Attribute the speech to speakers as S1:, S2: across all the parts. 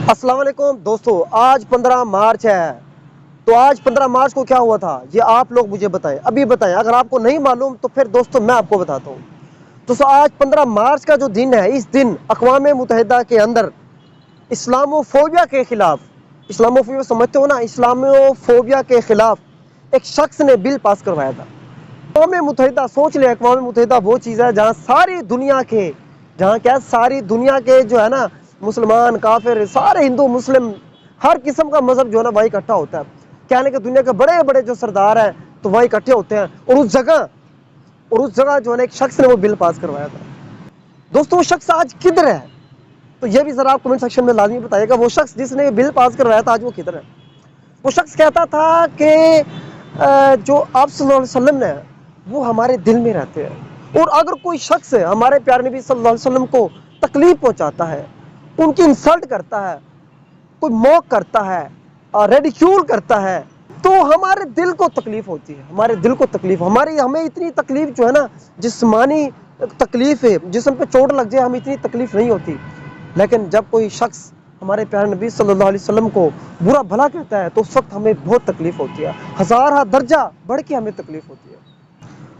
S1: अस्सलाम वालेकुम दोस्तों, आज 15 मार्च है। तो आज 15 मार्च को क्या हुआ था ये आप लोग मुझे बताएं, अभी बताएं। अगर आपको नहीं मालूम तो फिर दोस्तों मैं आपको बताता हूँ। दोस्तों आज 15 मार्च का जो दिन है, इस दिन अक़वाम मुत्तहिदा के अंदर इस्लामोफोबिया के खिलाफ, इस्लामोफोबिया समझते हो ना, इस्लामोफोबिया के खिलाफ एक शख्स ने बिल पास करवाया था। अक़वाम मुत्तहिदा, सोच ले, अक़वाम मुत्तहिदा वो चीज़ है जहाँ सारी दुनिया के, जहाँ क्या सारी दुनिया के जो है ना, मुसलमान काफिर सारे हिंदू मुस्लिम हर किस्म का मजहब जो है ना वहाँ इकट्ठा होता है। कहने के दुनिया के बड़े बड़े जो सरदार हैं तो वहाँ इकट्ठे होते हैं, और उस जगह जो है ना एक शख्स ने वो बिल पास करवाया था। दोस्तों वो शख्स आज किधर है? तो ये भी जरा आप कमेंट सेक्शन में लाजमी बताइएगा, वो शख्स जिसने बिल पास करवाया था आज वो किधर है? वो शख्स कहता था कि जो आप सल्लल्लाहु अलैहि वसल्लम ने, वो हमारे दिल में रहते हैं, और अगर कोई शख्स हमारे प्यारे नबी सल्लल्लाहु अलैहि वसल्लम को तकलीफ पहुंचाता है, उनकी इंसल्ट करता है, कोई मॉक करता है, रेडिक्यूल करता है, तो हमारे दिल को तकलीफ होती है, हमारे दिल को तकलीफ, हमें इतनी तकलीफ जो है ना, जिस्मानी तकलीफ है, जिस्म पे चोट लग जाए हमें इतनी तकलीफ नहीं होती। लेकिन जब कोई शख्स हमारे प्यारे नबी सल्लल्लाहु अलैहि वसल्लम को बुरा भला कहता है तो उस वक्त हमें बहुत तकलीफ होती है, हजार दर्जा बढ़ के हमें तकलीफ होती है।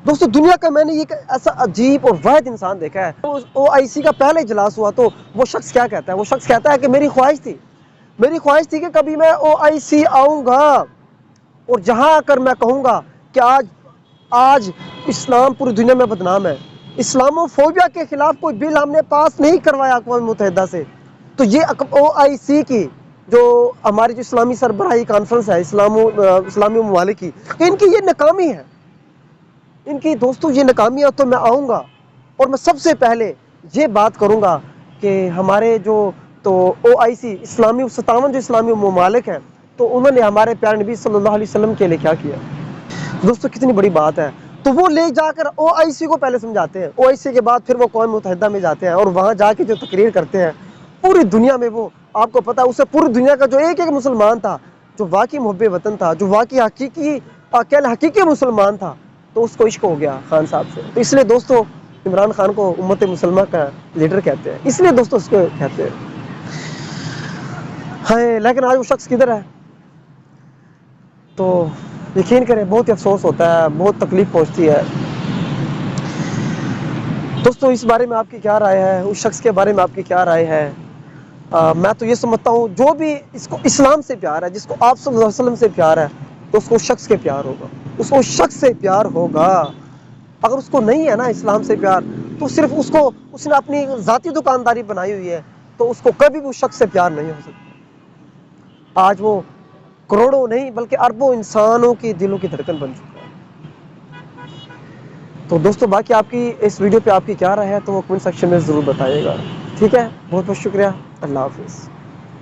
S1: दोस्तों दुनिया का मैंने एक ऐसा अजीब और वाहिद इंसान देखा है। OIC का पहले इजलास हुआ तो वो शख्स क्या कहता है? वो शख्स कहता है कि मेरी ख्वाहिश थी कि कभी मैं OIC आऊँगा और जहाँ आकर मैं कहूँगा कि आज इस्लाम पूरी दुनिया में बदनाम है, इस्लामोफोबिया के खिलाफ कोई बिल हमने पास नहीं करवाया अक़वाम मुत्तहिदा से। तो ये OIC की जो हमारी जो इस्लामी सरबराही कॉन्फ्रेंस है, इस्लामी ममालिक की, इनकी ये नाकामी है, इनकी दोस्तों ये नाकामी है। तो मैं आऊँगा और मैं सबसे पहले ये बात करूँगा कि हमारे जो OIC इस्लामी 57 जो इस्लामी ममालिक हैं, तो उन्होंने हमारे प्यारे नबी सल्लल्लाहु अलैहि वसल्लम के लिए क्या किया। दोस्तों कितनी बड़ी बात है। तो वो ले जाकर OIC को पहले समझाते हैं, OIC के बाद फिर वो अक़वाम मुत्तहिदा में जाते हैं, और वहाँ जाके जो तकरीर करते हैं पूरी दुनिया में, वो आपको पता है उसे पूरी दुनिया का जो एक मुसलमान था, जो वाकई मुहब्बे वतन था, जो वाकई हकीकी मुसलमान था, तो उसको इश्क हो गया खान साहब से। तो इसलिए दोस्तों इमरान खान को उम्मत मुसलमा का लीडर कहते हैं, इसलिए दोस्तों उसको कहते हैं। हाय, लेकिन आज वो शख्स किधर है? तो यकीन करें बहुत अफसोस होता है, बहुत तकलीफ पहुंचती है। दोस्तों इस बारे में आपकी क्या राय है? उस शख्स के बारे में आपकी क्या राय है? मैं तो ये समझता हूँ जो भी इसको इस्लाम से प्यार है, जिसको आप सल्लल्लाहु अलैहि वसल्लम से प्यार है, तो उसको शख्स के प्यार होगा, उसको शख्स से प्यार होगा। अगर उसको नहीं है ना इस्लाम से प्यार, तो सिर्फ उसने अपनी ज़ाती दुकानदारी बनाई हुई है, तो उसको कभी भी उस शख्स से प्यार नहीं हो सकता। आज वो करोड़ों नहीं बल्कि अरबों इंसानों के दिलों की धड़कन बन चुका है। तो दोस्तों बाकी आपकी इस वीडियो पे आपकी क्या राय है तो वो कमेंट सेक्शन में ज़रूर बताइएगा। ठीक है, बहुत बहुत शुक्रिया। अल्लाह हाफिज़।